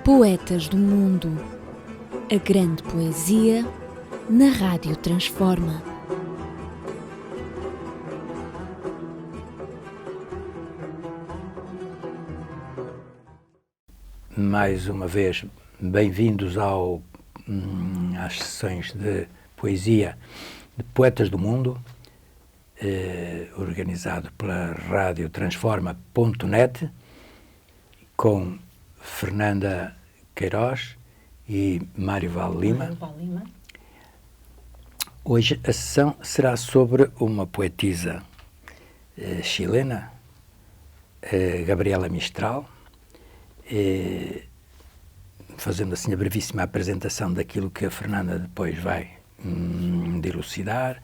Poetas do Mundo. A grande poesia na Rádio Transforma. Mais uma vez, bem-vindos às sessões de poesia de Poetas do Mundo, organizado pela Rádio Transforma.net, com Fernanda Queiroz e Mário Val Lima. Hoje a sessão será sobre uma poetisa chilena, Gabriela Mistral, fazendo assim a brevíssima apresentação daquilo que a Fernanda depois vai dilucidar.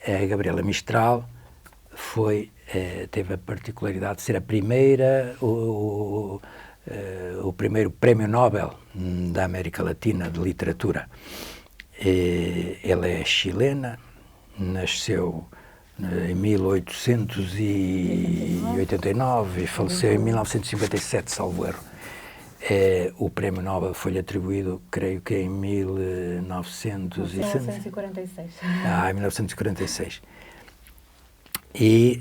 A Gabriela Mistral teve a particularidade de ser a primeira, o primeiro Prémio Nobel da América Latina de Literatura. Ela é chilena, nasceu em 1889 e faleceu em 1957, salvo erro. O Prémio Nobel foi-lhe atribuído, creio que em 1946. Em 1946. E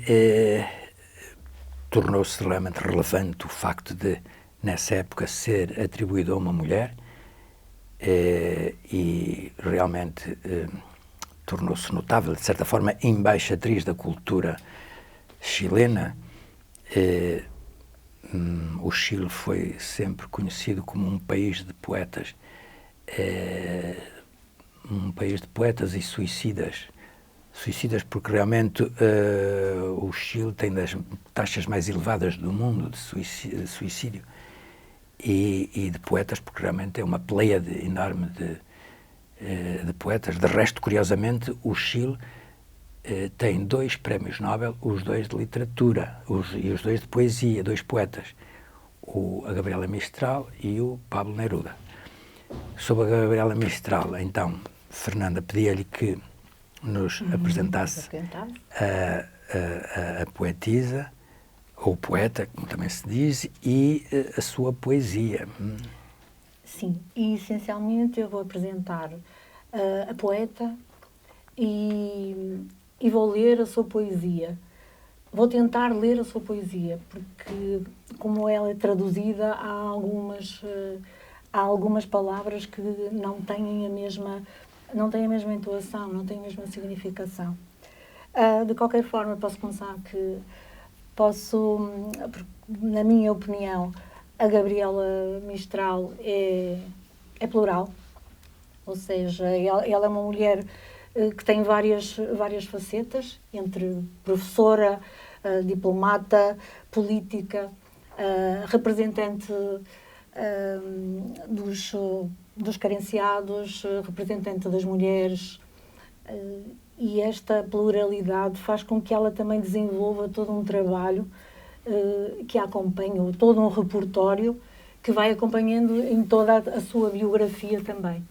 tornou-se realmente relevante o facto de, nessa época, ser atribuído a uma mulher, e realmente tornou-se notável, de certa forma, embaixatriz da cultura chilena. O Chile foi sempre conhecido como um país de poetas, e suicidas porque realmente o Chile tem das taxas mais elevadas do mundo de suicídio, e de poetas, porque realmente é uma pleiade enorme de poetas. De resto, curiosamente, o Chile tem 2 prémios Nobel, os 2 de literatura e os 2 de poesia, 2 poetas, a Gabriela Mistral e o Pablo Neruda. Sobre a Gabriela Mistral, então, Fernanda, pedia-lhe que nos apresentasse a poetisa, ou poeta, como também se diz, e a sua poesia. Sim, e essencialmente eu vou apresentar a poeta e vou ler a sua poesia. Vou tentar ler a sua poesia, porque como ela é traduzida, há algumas palavras que não têm a mesma entoação, não têm a mesma significação. De qualquer forma, na minha opinião, a Gabriela Mistral é plural, ou seja, ela é uma mulher que tem várias facetas, entre professora, diplomata, política, representante dos carenciados, representante das mulheres, e esta pluralidade faz com que ela também desenvolva todo um trabalho que a acompanha, todo um repertório que vai acompanhando em toda a sua biografia também.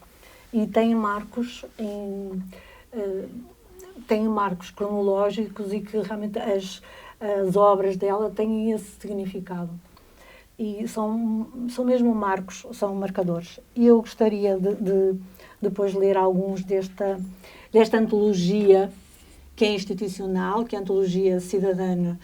E tem marcos cronológicos, e que realmente as obras dela têm esse significado. E são mesmo marcos, são marcadores. E eu gostaria de depois ler alguns desta antologia, que é institucional, que é a Antologia Cidadana,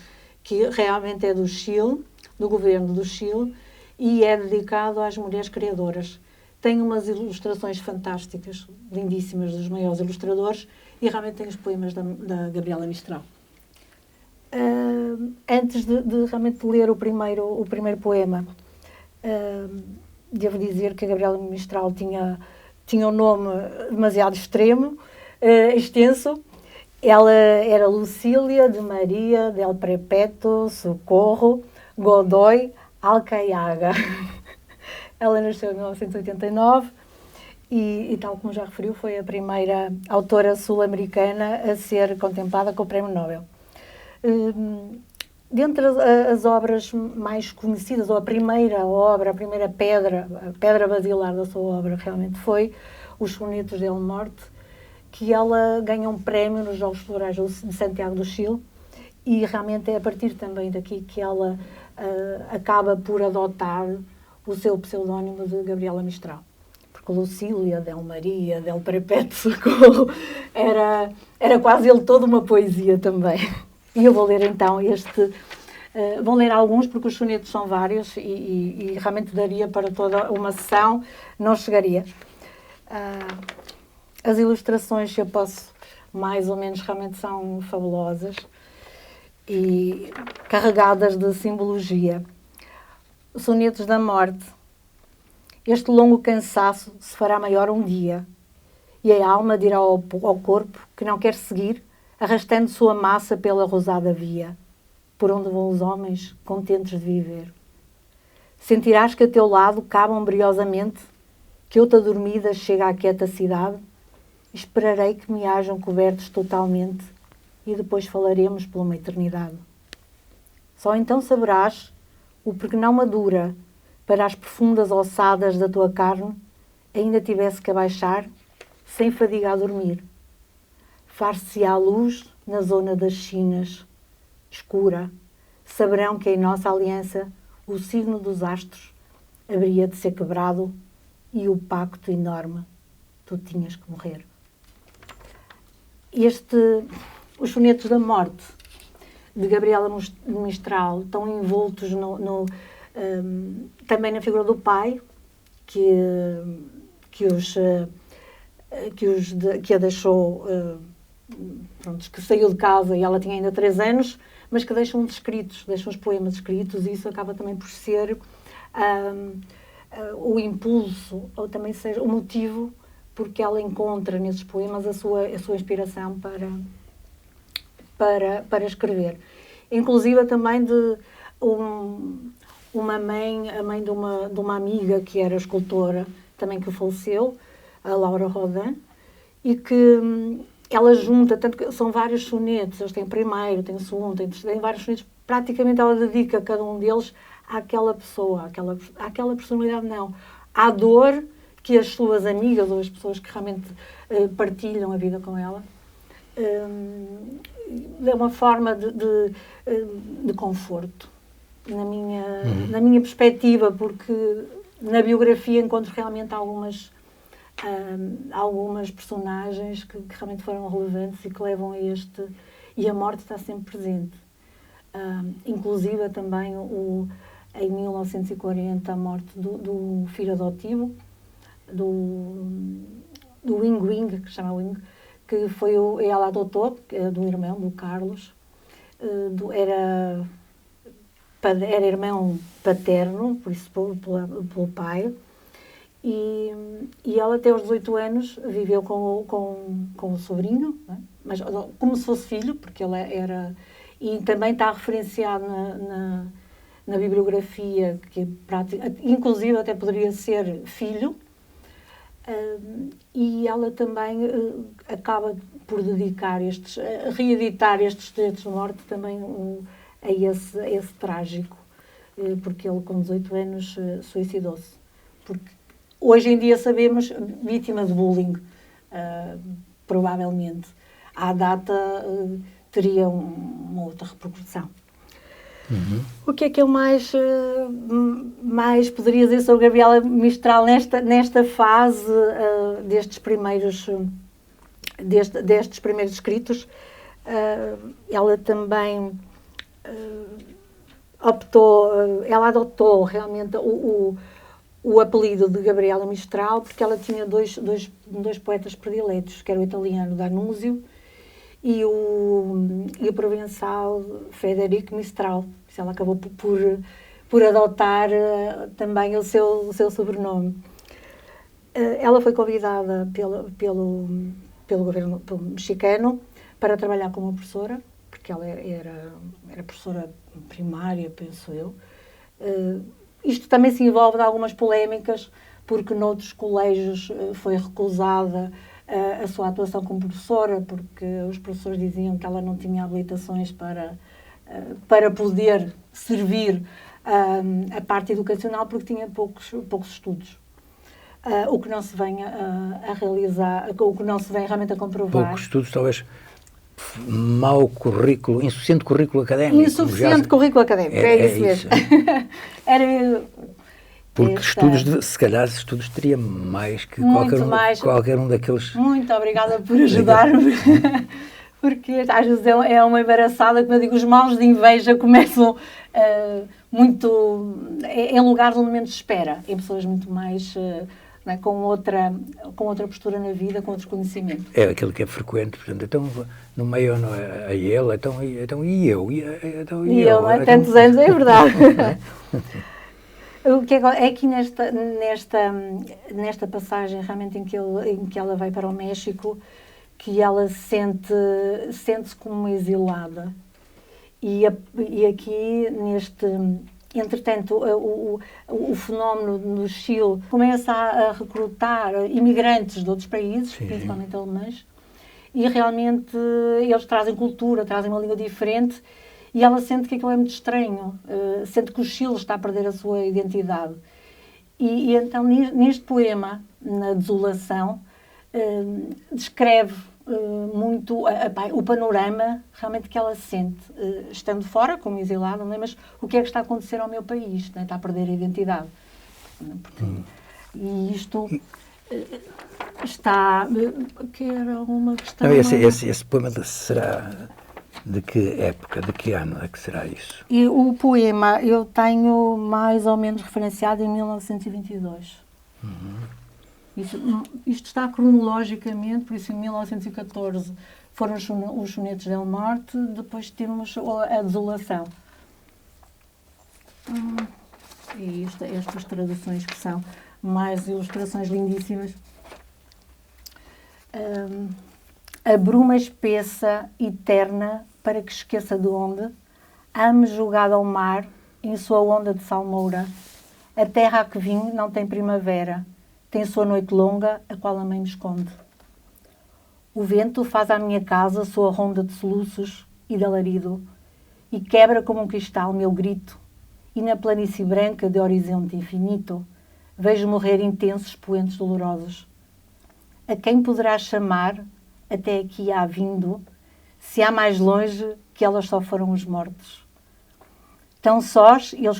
que realmente é do Chile, do governo do Chile, e é dedicado às mulheres criadoras. Tem umas ilustrações fantásticas, lindíssimas, dos maiores ilustradores, e realmente tem os poemas da Gabriela Mistral. Antes de realmente ler o primeiro poema, devo dizer que a Gabriela Mistral tinha um nome demasiado extenso. Ela era Lucília de Maria del Perpétuo Socorro Godoy Alcayaga. Ela nasceu em 1989 e, tal como já referiu, foi a primeira autora sul-americana a ser contemplada com o Prémio Nobel. Dentre as obras mais conhecidas, ou a primeira pedra basilar da sua obra, realmente foi os Sonetos del Norte, que ela ganha um prémio nos Jogos Florais de Santiago do Chile, e realmente é a partir também daqui que ela acaba por adotar o seu pseudónimo de Gabriela Mistral. Porque Lucília, Del Maria, Del Perpétuo Socorro, era quase ele toda uma poesia também. E eu vou ler então vou ler alguns, porque os sonetos são vários e realmente daria para toda uma sessão, não chegaria. As ilustrações, se eu posso, mais ou menos, realmente são fabulosas e carregadas de simbologia. Sonetos da morte. Este longo cansaço se fará maior um dia, e a alma dirá ao corpo que não quer seguir, arrastando sua massa pela rosada via, por onde vão os homens contentes de viver. Sentirás que a teu lado cabe ombriosamente, que outra dormida chega à quieta cidade, esperarei que me hajam cobertos totalmente, e depois falaremos por uma eternidade. Só então saberás o porquê não madura, para as profundas ossadas da tua carne, ainda tivesse que abaixar, sem fadiga a dormir. Far-se-á a luz na zona das chinas, escura, saberão que em nossa aliança o signo dos astros haveria de ser quebrado e o pacto enorme, tu tinhas que morrer. Os sonetos da morte, de Gabriela Mistral, estão envoltos também na figura do pai, que a deixou, que saiu de casa e ela tinha ainda 3 anos, mas que deixam os poemas escritos, e isso acaba também por ser o impulso, ou também seja o motivo porque ela encontra nesses poemas a sua inspiração para escrever. Inclusive também de a mãe de uma amiga que era escultora, também que faleceu, a Laura Rodin, e que ela junta, tanto que são vários sonetos, eles têm primeiro, têm segundo, têm vários sonetos, praticamente ela dedica cada um deles àquela pessoa, àquela personalidade, não, à dor que as suas amigas ou as pessoas que realmente partilham a vida com ela, é uma forma de conforto, na minha perspectiva, porque na biografia encontro realmente algumas personagens que realmente foram relevantes e que levam a e a morte está sempre presente. Inclusive também em 1940 a morte do filho adotivo, do Wing, que se chama Wing, que ela adotou, do irmão, do Carlos, era irmão paterno, por isso pelo pai, e ela até aos 18 anos viveu com o sobrinho, não é? Mas como se fosse filho, porque ele era, e também está referenciado na bibliografia, que inclusive até poderia ser filho, e ela também acaba por reeditar estes textos de morte também a esse trágico, porque ele com 18 anos suicidou-se. Porque hoje em dia sabemos, vítima de bullying, provavelmente. À data teria uma outra repercussão. Uhum. O que é que eu mais poderia dizer sobre Gabriela Mistral nesta fase destes primeiros escritos? Ela também ela adotou realmente o apelido de Gabriela Mistral porque ela tinha dois poetas prediletos, que era o italiano D'Annunzio e o provençal Federico Mistral. Ela acabou por adotar também o seu sobrenome. Ela foi convidada pelo governo mexicano para trabalhar como professora, porque ela era professora primária, penso eu. Isto também se envolve de algumas polémicas, porque noutros colégios foi recusada a sua atuação como professora, porque os professores diziam que ela não tinha habilitações para poder servir a parte educacional, porque tinha poucos estudos. O que não se vem a realizar, o que não se vem realmente a comprovar. Poucos estudos, talvez mau currículo, insuficiente currículo académico. Insuficiente currículo académico, é isso mesmo. Porque estudos, se calhar estudos teria mais que qualquer um daqueles... Muito obrigada por ajudar-me, porque às vezes é uma embaraçada, como eu digo, os maus de inveja começam muito em lugares onde menos se espera, em pessoas muito mais... Né, com outra postura na vida, com outros conhecimentos. É aquilo que é frequente, portanto, então no meio a ele, então e eu? E eu, há tantos anos, é verdade. O que é aqui nesta passagem realmente em que ela vai para o México, que ela sente-se como exilada. E aqui entretanto, o fenómeno no Chile começa a recrutar imigrantes de outros países, sim, principalmente alemães, e realmente eles trazem cultura, trazem uma língua diferente, e ela sente que aquilo é muito estranho, sente que o Chile está a perder a sua identidade. E então, neste poema, na Desolação, descreve muito o panorama realmente que ela sente, estando fora, como exilada, não é? Mas o que é que está a acontecer ao meu país? Não é? Está a perder a identidade. E isto está... Que era uma questão... Não, esse poema será... De que época, de que ano é que será isso? E o poema eu tenho mais ou menos referenciado em 1922. Isto está cronologicamente, por isso em 1914 foram os sonetos del Norte, depois temos a Desolação. E estas traduções que são mais ilustrações lindíssimas. A bruma espessa, eterna, para que esqueça de onde, ame jogada ao mar, em sua onda de salmoura. A terra a que vim não tem primavera, tem sua noite longa, a qual a mãe me esconde. O vento faz à minha casa sua ronda de soluços e de alarido, e quebra como um cristal meu grito, e na planície branca de horizonte infinito, vejo morrer intensos poentes dolorosos. A quem poderá chamar, até aqui há vindo, se há mais longe que elas só foram os mortos? Tão sós, eles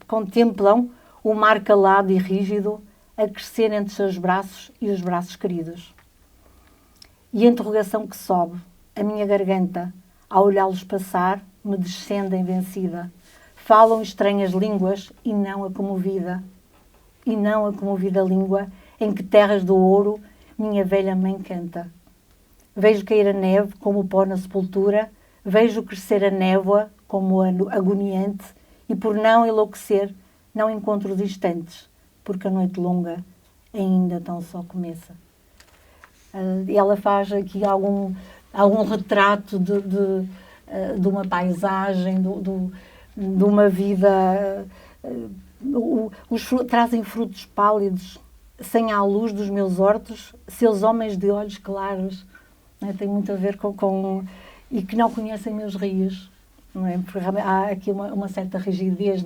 contemplam o mar calado e rígido a crescer entre seus braços e os braços queridos. E a interrogação que sobe, a minha garganta, ao olhá-los passar, me descendem vencida. Falam estranhas línguas e não a comovida língua em que terras do ouro minha velha mãe canta. Vejo cair a neve como o pó na sepultura, vejo crescer a névoa como agoniante, e por não enlouquecer, não encontro os instantes, porque a noite longa ainda tão só começa. Ela faz aqui algum retrato de uma paisagem, de uma vida... trazem frutos pálidos, sem a luz dos meus hortos, seus homens de olhos claros, não é? Tem muito a ver com... E que não conhecem meus rios, não é? Porque há aqui uma certa rigidez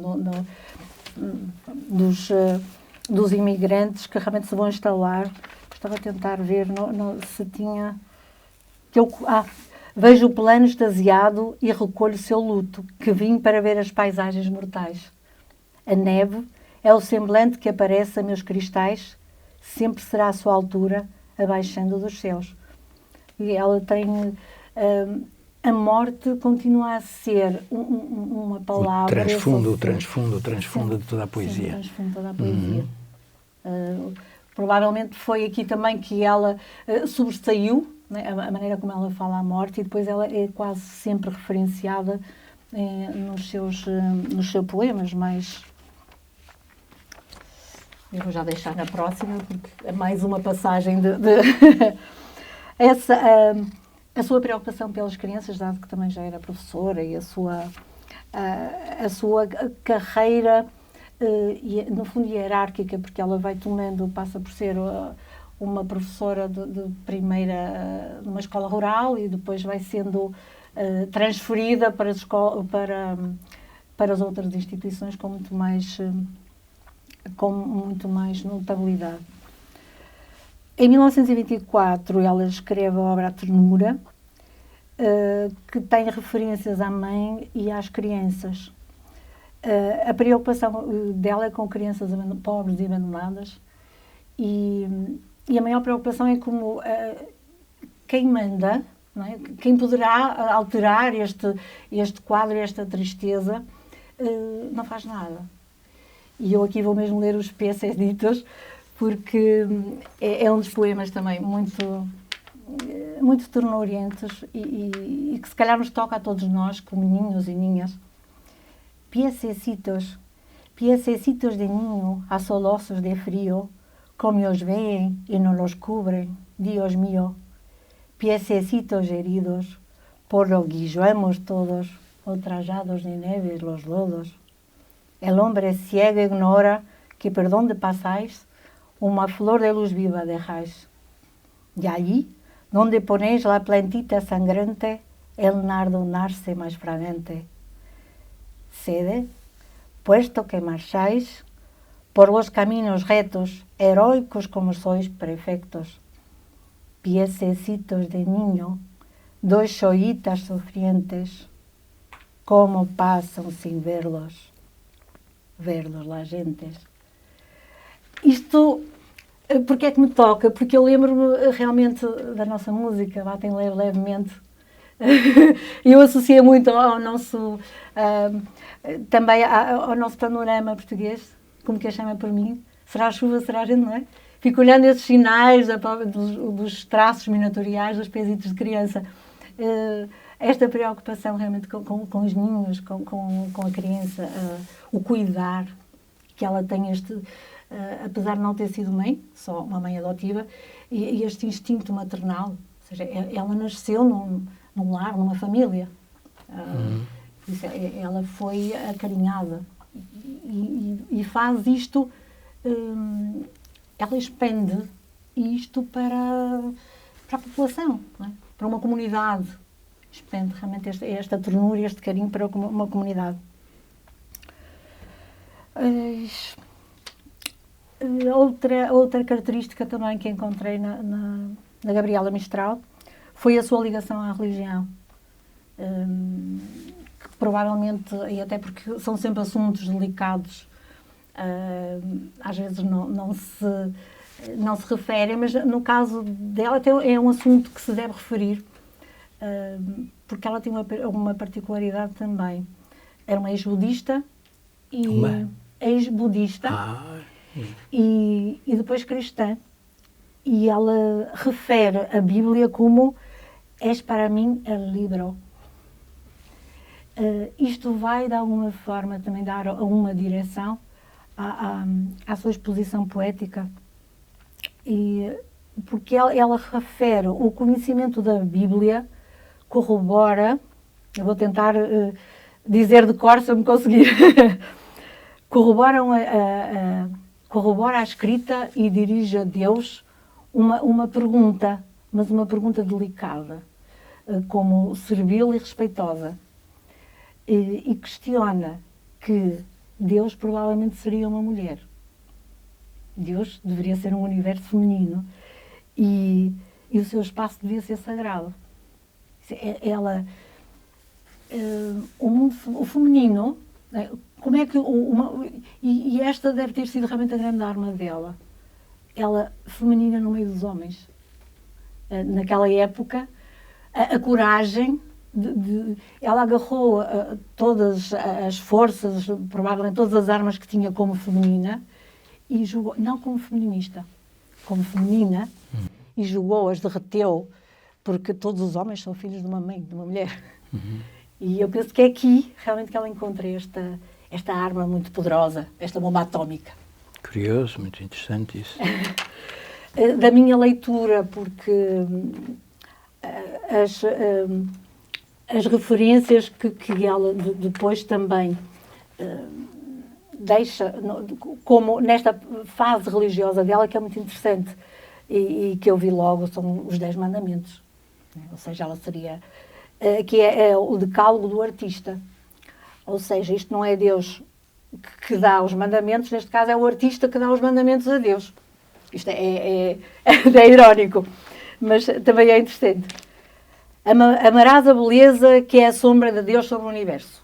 dos imigrantes que realmente se vão instalar. Estava a tentar ver se tinha... Vejo o plano extasiado e recolho seu luto, que vim para ver as paisagens mortais. A neve é o semblante que aparece a meus cristais, sempre será à sua altura, abaixando dos céus. E ela tem... a morte continua a ser uma palavra... O transfundo de toda a poesia. Sim, o transfundo de toda a poesia. Provavelmente foi aqui também que ela sobressaiu, né, a maneira como ela fala a morte, e depois ela é quase sempre referenciada nos seus poemas, mas... Eu vou já deixar na próxima, porque é mais uma passagem a sua preocupação pelas crianças, dado que também já era professora, e a sua carreira, no fundo, hierárquica, porque ela passa por ser uma professora de primeira numa escola rural e depois vai sendo transferida para as outras instituições com muito mais notabilidade. Em 1924, ela escreve a obra A Ternura, que tem referências à mãe e às crianças. A preocupação dela é com crianças pobres e abandonadas, e a maior preocupação é como quem manda, não é? Quem poderá alterar este quadro, esta tristeza, não faz nada. E eu aqui vou mesmo ler os Pieceditos, porque é um dos poemas também muito ternurientos e que se calhar nos toca a todos nós, como ninhos e ninhas. Piececitos de niño, asolosos de frío, como os veem e não los cubren, Dios mío. Piececitos heridos, por lo guilloemos todos, ultrajados de neve los lodos. El hombre ciego ignora que por donde pasáis, uma flor de luz viva dejáis. Y allí, donde ponéis la plantita sangrante, el nardo nace más fragante. Sede, puesto que marcháis por los caminos retos, heroicos como sois perfectos. Piececitos de niño, dos joyitas sufrientes, como pasan sin verlos las gentes. Isto, porque é que me toca? Porque eu lembro-me realmente da nossa música, batem levemente. Eu associei muito ao nosso, também ao nosso panorama português, como que a chama por mim, será a chuva, será a gente, não é? Fico olhando esses sinais dos traços miniatoriais dos pezitos de criança. Esta preocupação realmente com os ninhos, com a criança, o cuidar, que ela tem apesar de não ter sido mãe, só uma mãe adotiva, e este instinto maternal, ou seja, ela nasceu num lar, numa família. Ela foi acarinhada e faz isto, ela expande isto para a população, não é? Para uma comunidade. Expande realmente esta ternura, este carinho para uma comunidade. Outra característica também que encontrei na Gabriela Mistral foi a sua ligação à religião. Que provavelmente, e até porque são sempre assuntos delicados, às vezes não se referem, mas no caso dela até é um assunto que se deve referir, porque ela tem uma particularidade também. Era uma ex-budista e depois cristã. E ela refere a Bíblia como "és para mim el libro". Isto vai, de alguma forma, também dar uma direção à sua exposição poética, porque ela refere o conhecimento da Bíblia, corrobora, eu vou tentar dizer de cor se eu me conseguir, corrobora a escrita e dirige a Deus uma pergunta, mas uma pergunta delicada, como servil e respeitosa, e questiona que Deus provavelmente seria uma mulher. Deus deveria ser um universo feminino e o seu espaço devia ser sagrado. O feminino, como é que e esta deve ter sido realmente a grande arma dela. Ela, feminina no meio dos homens. Naquela época, a coragem ela agarrou todas as forças, provavelmente todas as armas que tinha como feminina, e jogou, não como feminista, como feminina, e jogou-as, derreteu, porque todos os homens são filhos de uma mãe, de uma mulher. E eu penso que é aqui realmente que ela encontra esta arma muito poderosa, esta bomba atómica. Curioso, muito interessante isso. Da minha leitura, porque as referências que ela depois também deixa, como nesta fase religiosa dela, que é muito interessante, e que eu vi logo, são os 10 mandamentos. Ou seja, ela seria... que é o decálogo do artista. Ou seja, isto não é Deus que dá os mandamentos, neste caso é o artista que dá os mandamentos a Deus. Isto é irónico, mas também é interessante. Amarás a beleza que é a sombra de Deus sobre o universo.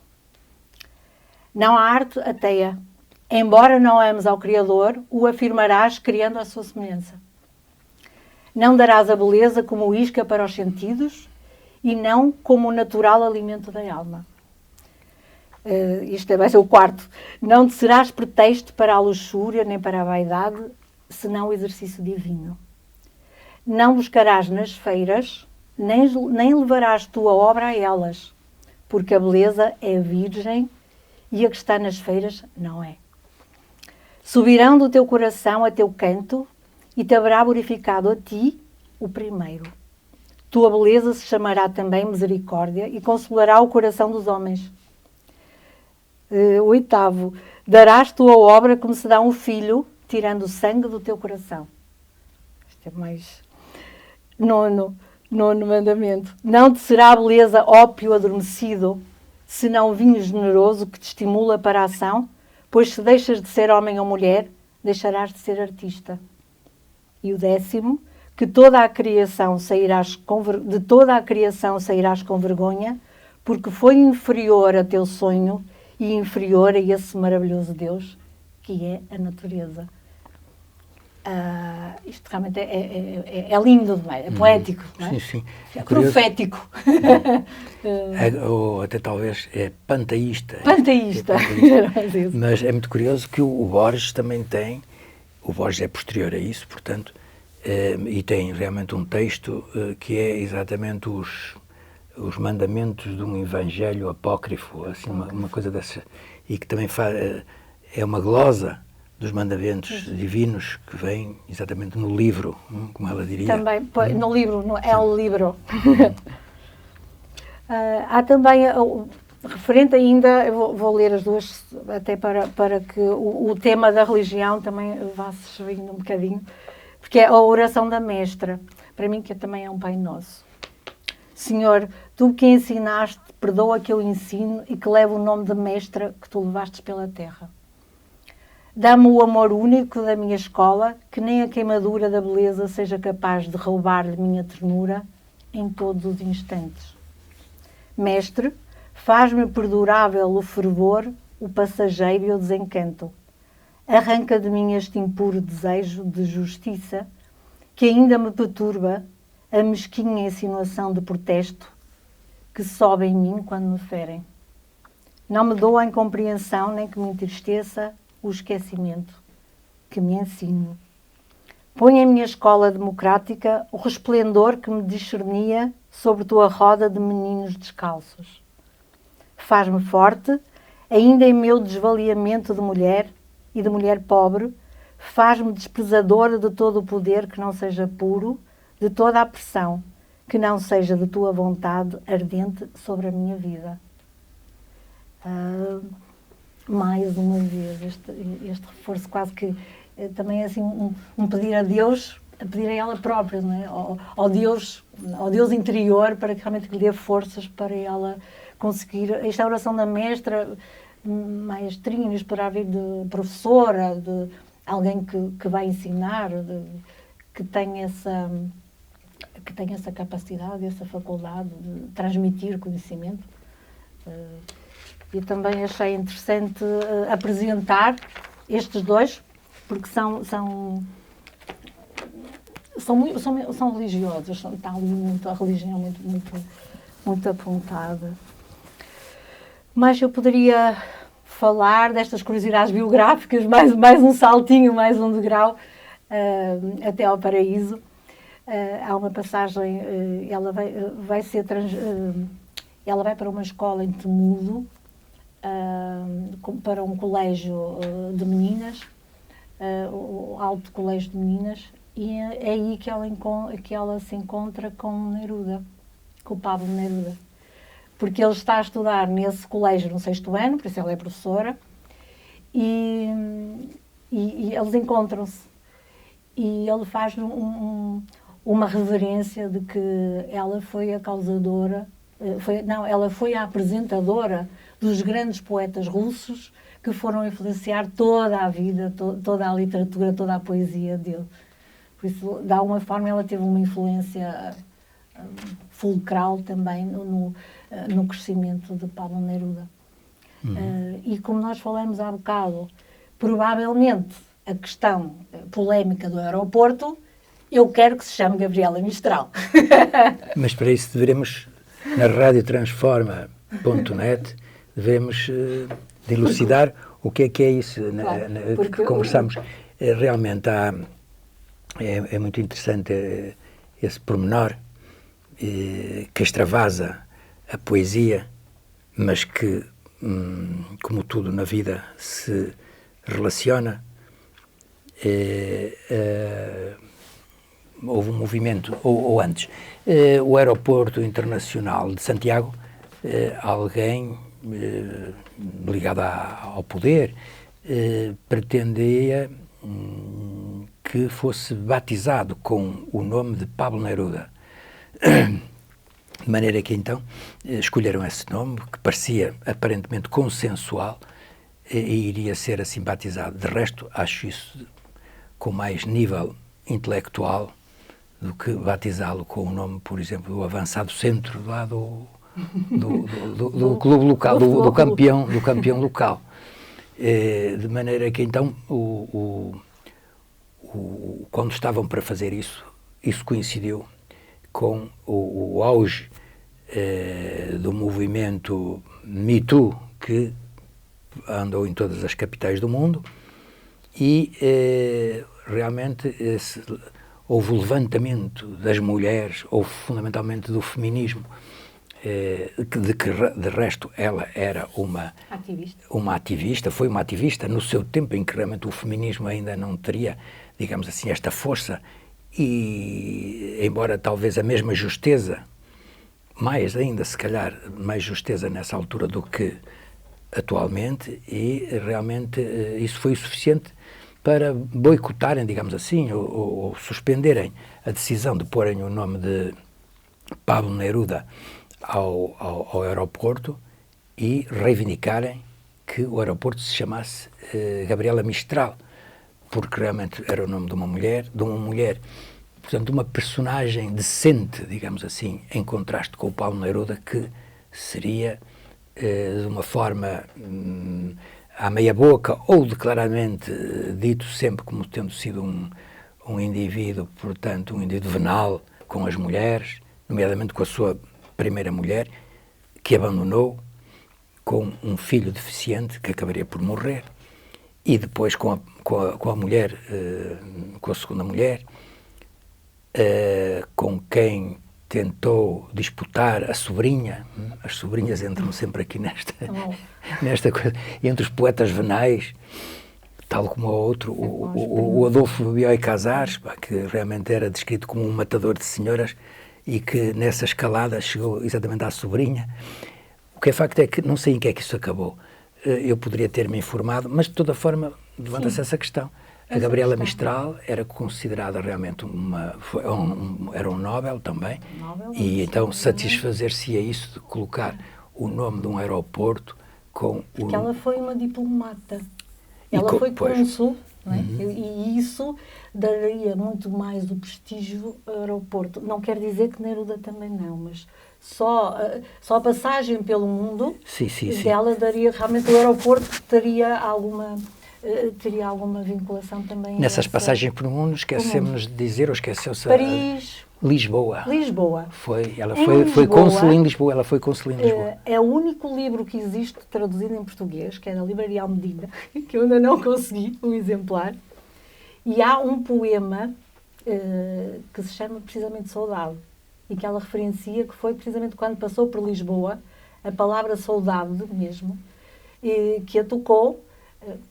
Não há arte ateia. Embora não ames ao Criador, o afirmarás criando a sua semelhança. Não darás a beleza como isca para os sentidos e não como o natural alimento da alma. Isto vai ser o quarto. Não te serás pretexto para a luxúria nem para a vaidade, senão o exercício divino. Não buscarás nas feiras, nem levarás tua obra a elas, porque a beleza é virgem e a que está nas feiras não é. Subirão do teu coração a teu canto e te haverá glorificado a ti o primeiro. Tua beleza se chamará também misericórdia e consolará o coração dos homens. Oitavo, darás tua obra como se dá um filho, tirando o sangue do teu coração. Isto é mais... Nono mandamento. Não te será a beleza ópio adormecido, senão vinho generoso que te estimula para a ação, pois se deixas de ser homem ou mulher, deixarás de ser artista. E o 10º, que toda a criação de toda a criação sairás com vergonha, porque foi inferior a teu sonho e inferior a esse maravilhoso Deus, que é a natureza. Isto realmente é lindo demais, é poético, não é? Sim, sim. É profético. Ou até talvez é panteísta. Panteísta. Mas é muito curioso que o Borges também tem, o Borges é posterior a isso, portanto, e tem realmente um texto que é exatamente os mandamentos de um evangelho apócrifo, assim, uma coisa dessa, e que também é uma glosa dos mandamentos divinos que vem exatamente no livro, como ela diria. Também, no livro, é o livro. Há também, referente ainda, eu vou ler as duas, até para que o tema da religião também vá se servindo um bocadinho, porque é a oração da mestra, para mim que também é um Pai Nosso. Senhor, tu que ensinaste, perdoa que eu ensino e que levo o nome de mestra que tu levastes pela terra. Dá-me o amor único da minha escola, que nem a queimadura da beleza seja capaz de roubar-lhe minha ternura em todos os instantes. Mestre, faz-me perdurável o fervor, o passageiro e o desencanto. Arranca de mim este impuro desejo de justiça, que ainda me perturba, a mesquinha insinuação de protesto, que sobe em mim quando me ferem. Não me dou a incompreensão, nem que me entristeça o esquecimento, que me ensino. Põe em minha escola democrática o resplendor que me discernia sobre tua roda de meninos descalços. Faz-me forte, ainda em meu desvaliamento de mulher e de mulher pobre, faz-me desprezadora de todo o poder que não seja puro, de toda a pressão, que não seja de tua vontade ardente sobre a minha vida. Mais uma vez, este reforço quase que também é assim um pedir a Deus, a pedir a ela própria, não é? ao Deus interior, para que realmente lhe dê forças para ela conseguir. Esta oração da mestra, maestrinos, poderá vir de professora, de alguém que vai ensinar, que tem essa capacidade, essa faculdade de transmitir conhecimento. E também achei interessante apresentar estes dois, porque são religiosos, está ali muito, a religião muito apontada. Mas eu poderia falar destas curiosidades biográficas, mais um saltinho, mais um degrau, até ao paraíso. Há uma passagem, ela vai para uma escola em Temudo, para um colégio de meninas, o Alto Colégio de Meninas, e é aí que ela se encontra com Neruda, com o Pablo Neruda. Porque ele está a estudar nesse colégio no 6º ano, por isso ela é professora, e eles encontram-se. E ele faz uma reverência de que ela foi a causadora, ela foi a apresentadora dos grandes poetas russos que foram influenciar toda a vida, toda a literatura, toda a poesia dele. Por isso, de alguma forma, ela teve uma influência fulcral também no crescimento de Pablo Neruda. E como nós falamos há bocado, provavelmente a questão polémica do aeroporto, eu quero que se chame Gabriela Mistral. Mas para isso devemos, na radiotransforma.net, devemos dilucidar o que é isso, Claro, que conversamos. Realmente é muito interessante esse pormenor que extravasa a poesia, mas que, como tudo na vida, se relaciona. Houve um movimento, ou antes, o Aeroporto Internacional de Santiago, alguém ligado ao poder pretendia que fosse batizado com o nome de Pablo Neruda. De maneira que então escolheram esse nome, que parecia aparentemente consensual, e iria ser assim batizado. De resto, acho isso com mais nível intelectual do que batizá-lo com o nome, por exemplo, do avançado centro lá do clube local, do campeão local. De maneira que então, quando estavam para fazer isso coincidiu com o auge do movimento Me Too, que andou em todas as capitais do mundo, e realmente houve o levantamento das mulheres, houve fundamentalmente do feminismo, que de resto ela era uma ativista, foi uma ativista no seu tempo em que realmente o feminismo ainda não teria, digamos assim, esta força, e embora talvez a mesma justeza, mais ainda se calhar, mais justeza nessa altura do que atualmente, e realmente isso foi o suficiente para boicotarem, digamos assim, ou suspenderem a decisão de porem o nome de Pablo Neruda ao aeroporto e reivindicarem que o aeroporto se chamasse Gabriela Mistral, porque realmente era o nome de uma mulher, portanto, uma personagem decente, digamos assim, em contraste com o Pablo Neruda, que seria, de uma forma à meia boca, ou declaradamente dito sempre como tendo sido um indivíduo, portanto, um indivíduo venal com as mulheres, nomeadamente com a sua primeira mulher, que abandonou, com um filho deficiente que acabaria por morrer, e depois com a mulher, com a segunda mulher, com quem tentou disputar a sobrinha. As sobrinhas entram sempre aqui nesta coisa, entre os poetas venais, tal como o outro, o Adolfo Bioy Casares, que realmente era descrito como um matador de senhoras e que nessa escalada chegou exatamente à sobrinha. O que é facto é que não sei em que é que isso acabou. Eu poderia ter-me informado, mas de toda forma levanta-se essa questão. A Gabriela Mistral era considerada realmente era um Nobel também, e então satisfazer-se a isso de colocar o nome de um aeroporto com Porque ela foi uma diplomata. Ela foi cônsul, não é? E isso daria muito mais o prestígio ao aeroporto. Não quer dizer que Neruda também não, mas só a passagem pelo mundo dela daria realmente, o aeroporto teria alguma vinculação também. Nessas passagens pelo mundo, esquecemos de dizer, ou esqueceu-se Paris, Lisboa. Ela foi cônsul em Lisboa. Ela foi cônsul em Lisboa. É o único livro que existe traduzido em português, que é da Livraria Almedina, que eu ainda não consegui, um exemplar. E há um poema que se chama precisamente Saudade, e que ela referencia que foi precisamente quando passou por Lisboa, a palavra saudade mesmo, que a tocou,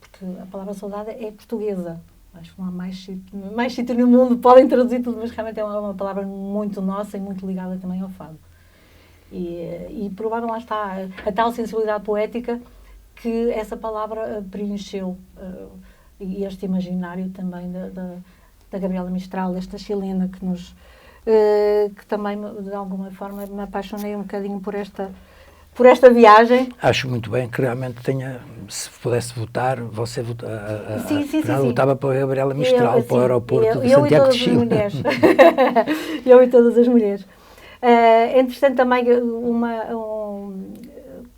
porque a palavra saudade é portuguesa. Acho que não há mais sítio no mundo, podem traduzir tudo, mas realmente é uma palavra muito nossa e muito ligada também ao fado. E provavelmente lá está a tal sensibilidade poética que essa palavra preencheu, e este imaginário também da Gabriela Mistral, esta chilena que também, de alguma forma, me apaixonei um bocadinho por esta viagem. Acho muito bem que realmente se pudesse votar, você votava para a Gabriela Mistral, para o aeroporto de Santiago de Chile. Eu e todas as mulheres. Entretanto, também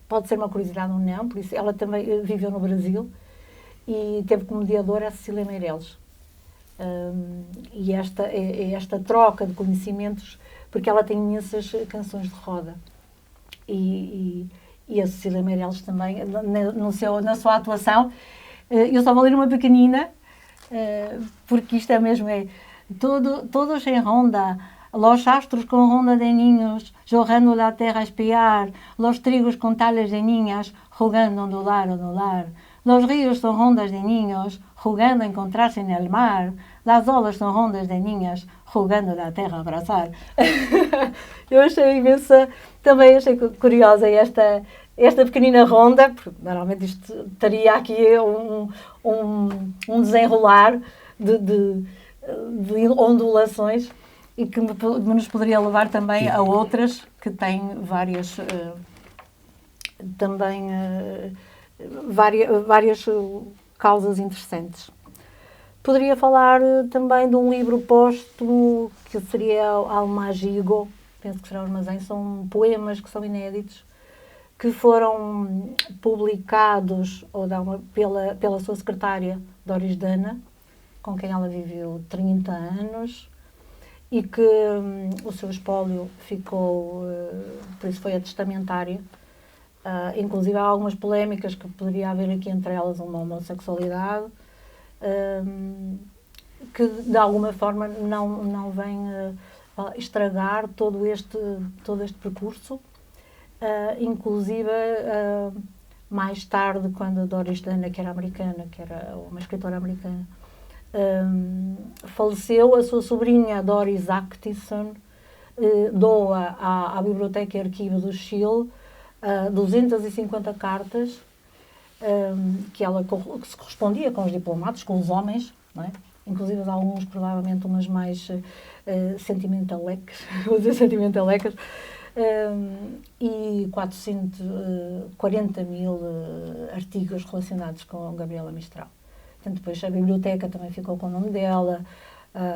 pode ser uma curiosidade ou não, por isso ela também viveu no Brasil e teve como mediadora a Cecília Meirelles. E esta troca de conhecimentos, porque ela tem imensas canções de roda. E a Cecília Meirelles também, na sua atuação, eu só vou ler uma pequenina, porque isto é mesmo, todos em ronda, los astros con ronda de niños, jogando la terra a espiar, los trigos con tales de niñas, jugando a ondular. Los ríos son rondas de niños, jugando a encontrarse en el mar, las olas son rondas de niñas, jugando la terra a abraçar. Eu achei imensa, também achei curiosa esta pequenina ronda, porque normalmente isto teria aqui um desenrolar de ondulações e que nos poderia levar também a outras que têm várias várias causas interessantes. Poderia falar também de um livro póstumo que seria Almagigo, penso que será o Armazém, são poemas que são inéditos, que foram publicados pela sua secretária, Doris Dana, com quem ela viveu 30 anos, e que o seu espólio ficou, por isso foi a testamentária. Inclusive há algumas polémicas que poderia haver aqui, entre elas uma homossexualidade, que de alguma forma não vem estragar todo este percurso. Inclusive, mais tarde, quando a Doris Dana, que era americana, que era uma escritora americana, faleceu, a sua sobrinha Doris Actison doa à Biblioteca e Arquivo do Chile 250 cartas que se correspondia com os diplomatas, com os homens, não é? Inclusive alguns, provavelmente, umas mais sentimentalecas, vou dizer sentimentalecas, e 440 mil artigos relacionados com Gabriela Mistral. Portanto, depois a biblioteca também ficou com o nome dela,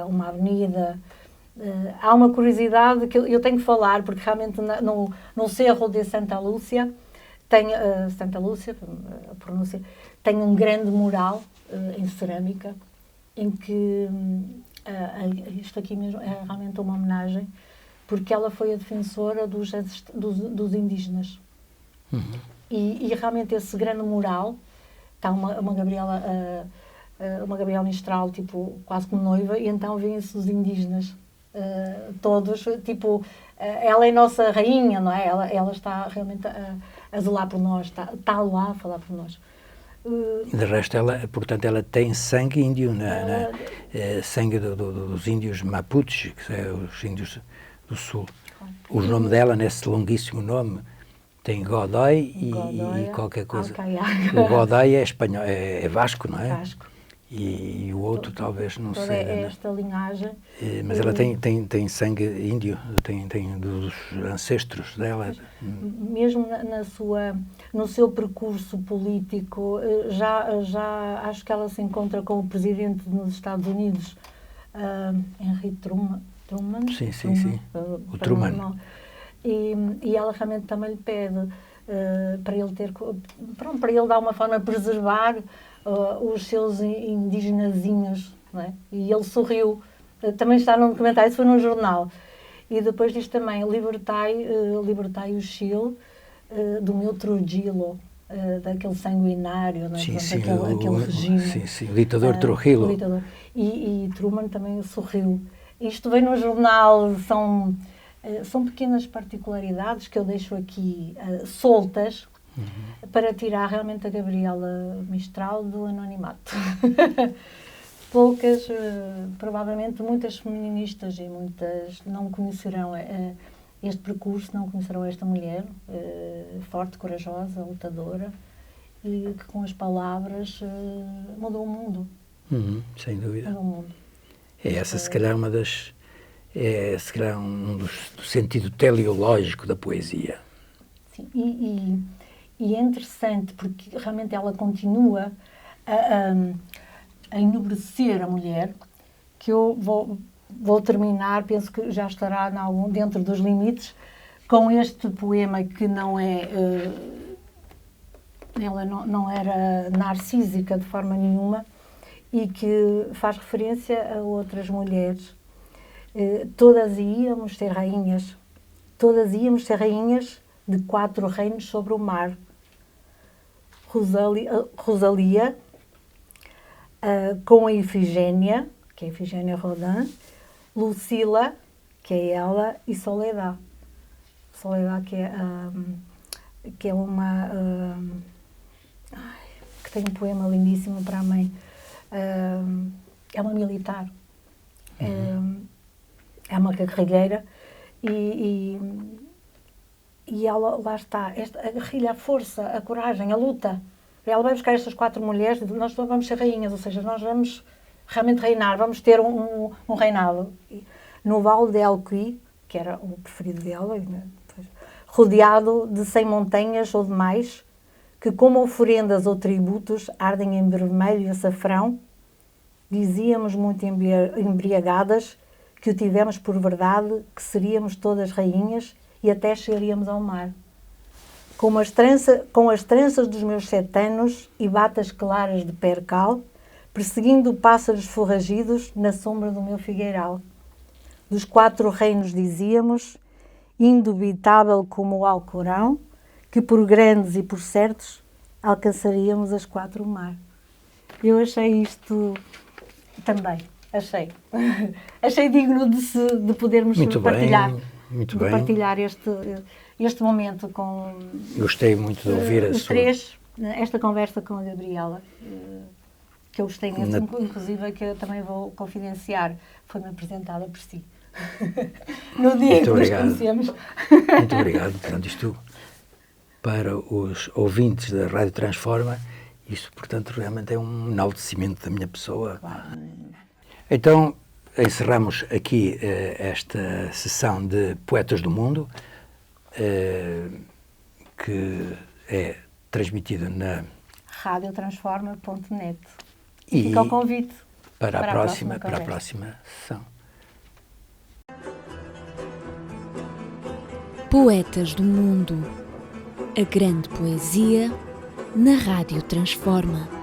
uma avenida. Há uma curiosidade que eu tenho que falar, porque realmente no Cerro de Santa Lúcia, Santa Lúcia, a pronúncia, tem um grande mural em cerâmica, em que isto aqui mesmo é realmente uma homenagem, porque ela foi a defensora dos indígenas. Uhum. E realmente esse grande mural, está uma Gabriela Mistral, tipo, quase como noiva, e então vêem-se os indígenas todos, tipo, ela é nossa rainha, não é? Ela está realmente a zelar por nós, está lá a falar por nós. De resto, ela tem sangue índio, sangue dos índios Mapuches, que são os índios do sul. O nome dela, nesse longuíssimo nome, tem Godoy e qualquer coisa. O Godoy é espanhol, é Vasco, não é? Vasco. E o outro talvez não seja. É esta linhagem. Mas ela tem sangue índio, tem dos ancestros dela. Mesmo no seu percurso político, já acho que ela se encontra com o presidente dos Estados Unidos, Henry Truman. Sim. O Truman. E ela realmente também lhe pede para ele dar uma forma de preservar os seus indígenazinhos, não é? E ele sorriu. Também está num documentário, isso foi num jornal. E depois diz também, libertai o Chile do meu Trujillo, daquele sanguinário, não é? Aquele regime. Sim, o ditador Trujillo. E Truman também sorriu. Isto vem no jornal, são pequenas particularidades que eu deixo aqui soltas, para tirar realmente a Gabriela Mistral do anonimato. Poucas, provavelmente muitas feministas e muitas não conhecerão este percurso, não conhecerão esta mulher forte, corajosa, lutadora, e que com as palavras mudou o mundo. Sem dúvida. Mudou o mundo. Essa, se calhar, se calhar do sentido teleológico da poesia. Sim, e é interessante porque realmente ela continua a enobrecer a mulher, que eu vou terminar, penso que já estará dentro dos limites, com este poema que não é ela não era narcísica de forma nenhuma e que faz referência a outras mulheres. Todas íamos ser rainhas, todas íamos ser rainhas de 4 reinos sobre o mar. Rosalia, com a Ifigénia, que é a Ifigénia Rodin, Lucila, que é ela, e Soledad. Soledad, que é uma... que tem um poema lindíssimo para a mãe. É uma militar. É uma guerrilheira e ela, lá está, a guerrilha, a força, a coragem, a luta. Ela vai buscar estas 4 mulheres, nós vamos ser rainhas, ou seja, nós vamos realmente reinar, vamos ter um reinado. No Vale de Elqui, que era o preferido dela, rodeado de 100 montanhas ou demais, que como oferendas ou tributos ardem em vermelho e açafrão, dizíamos muito embriagadas que o tivemos por verdade, que seríamos todas rainhas e até chegaríamos ao mar. Com as tranças dos meus 7 anos e batas claras de percal, perseguindo pássaros forragidos na sombra do meu figueiral. Dos 4 reinos dizíamos, indubitável como o Alcorão, que por grandes e por certos alcançaríamos as 4 mar. Eu achei isto também, achei digno de podermos partilhar. Muito bem. Partilhar este momento com... Gostei muito de ouvir a sua... esta conversa com a Gabriela, que eu gostei muito, inclusive que eu também vou confidenciar, foi-me apresentada por si. No dia que nos conhecemos. Muito obrigado. Portanto, isto, para os ouvintes da Rádio Transforma, isto, portanto, realmente é um enaltecimento da minha pessoa. Claro. Então, encerramos aqui esta sessão de Poetas do Mundo, que é transmitida na radiotransforma.net. E fica o convite para a próxima sessão. Poetas do Mundo. A grande poesia na Rádio Transforma.